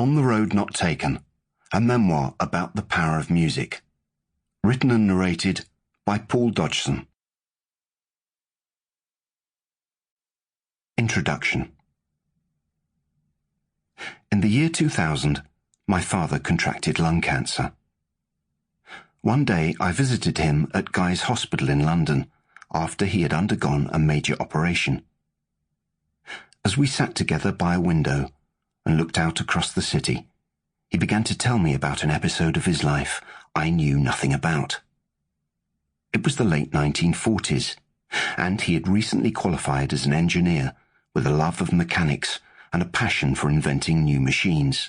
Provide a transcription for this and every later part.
On the Road Not Taken, a memoir about the power of music. Written and narrated by Paul Dodgson. Introduction. In the year 2000, my father contracted lung cancer. One day I visited him at Guy's Hospital in London after he had undergone a major operation. As we sat together by a window and looked out across the city, he began to tell me about an episode of his life I knew nothing about. It was the late 1940s, and he had recently qualified as an engineer with a love of mechanics and a passion for inventing new machines.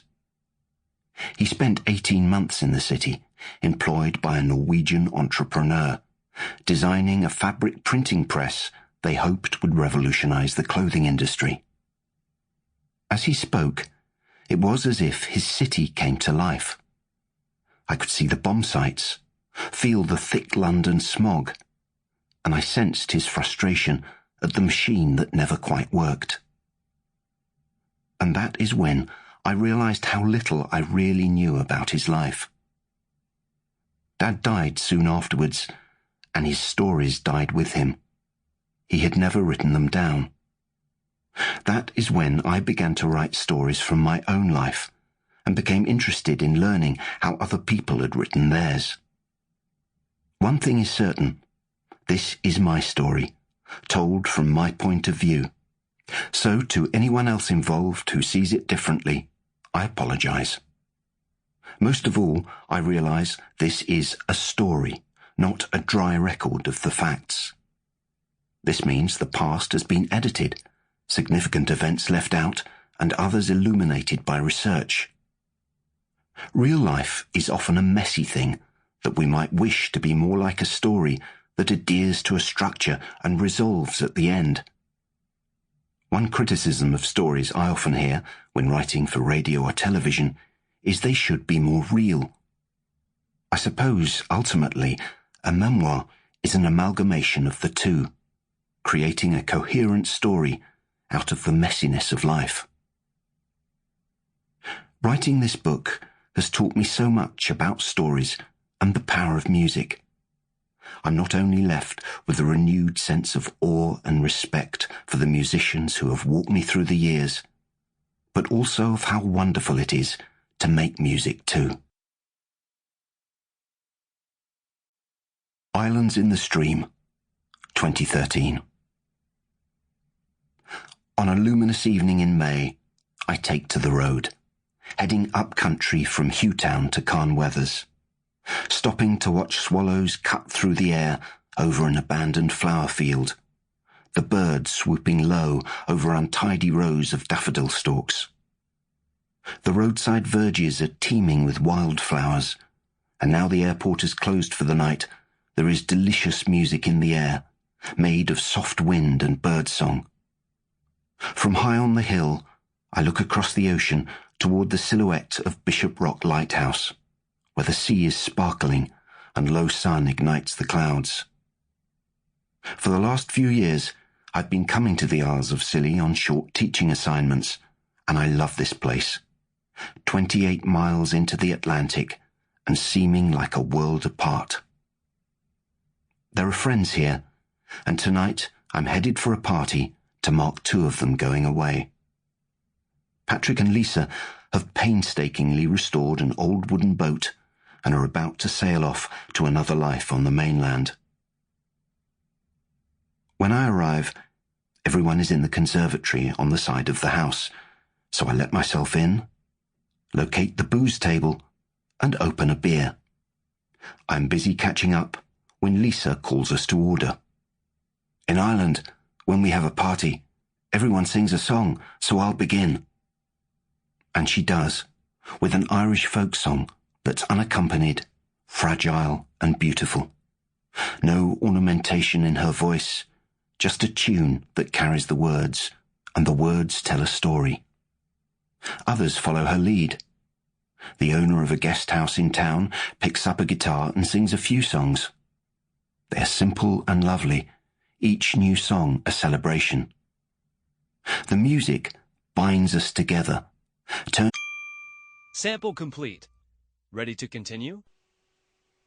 He spent 18 months in the city, employed by a Norwegian entrepreneur, designing a fabric printing press they hoped would revolutionize the clothing industry. As he spoke, it was as if his city came to life. I could see the bomb sites, feel the thick London smog, and I sensed his frustration at the machine that never quite worked. And that is when I realized how little I really knew about his life. Dad died soon afterwards, and his stories died with him. He had never written them down. That is when I began to write stories from my own life and became interested in learning how other people had written theirs. One thing is certain: this is my story, told from my point of view. So to anyone else involved who sees it differently, I apologize. Most of all, I realize this is a story, not a dry record of the facts. This means the past has been edited, significant events left out, and others illuminated by research. Real life is often a messy thing that we might wish to be more like a story that adheres to a structure and resolves at the end. One criticism of stories I often hear when writing for radio or television is they should be more real. I suppose, ultimately, a memoir is an amalgamation of the two, creating a coherent story out of the messiness of life. Writing this book has taught me so much about stories and the power of music. I'm not only left with a renewed sense of awe and respect for the musicians who have walked me through the years, but also of how wonderful it is to make music too. Islands in the Stream, 2013. On a luminous evening in May, I take to the road, heading up country from Hewtown to Carnweathers, stopping to watch swallows cut through the air over an abandoned flower field, the birds swooping low over untidy rows of daffodil stalks. The roadside verges are teeming with wildflowers, and now the airport is closed for the night, there is delicious music in the air, made of soft wind and birdsong. From high on the hill, I look across the ocean toward the silhouette of Bishop Rock Lighthouse, where the sea is sparkling and low sun ignites the clouds. For the last few years, I've been coming to the Isles of Scilly on short teaching assignments, and I love this place. 28 miles into the Atlantic and seeming like a world apart. There are friends here, and tonight I'm headed for a party to mark 2 of them going away. Patrick and Lisa have painstakingly restored an old wooden boat and are about to sail off to another life on the mainland. When I arrive, everyone is in the conservatory on the side of the house, so I let myself in, locate the booze table, and open a beer. I'm busy catching up when Lisa calls us to order. In Ireland, when we have a party, everyone sings a song, so I'll begin. And she does, with an Irish folk song that's unaccompanied, fragile and beautiful. No ornamentation in her voice, just a tune that carries the words, and the words tell a story. Others follow her lead. The owner of a guest house in town picks up a guitar and sings a few songs. They're simple and lovely, each new song a celebration. The music binds us together, Sample complete. Ready to continue?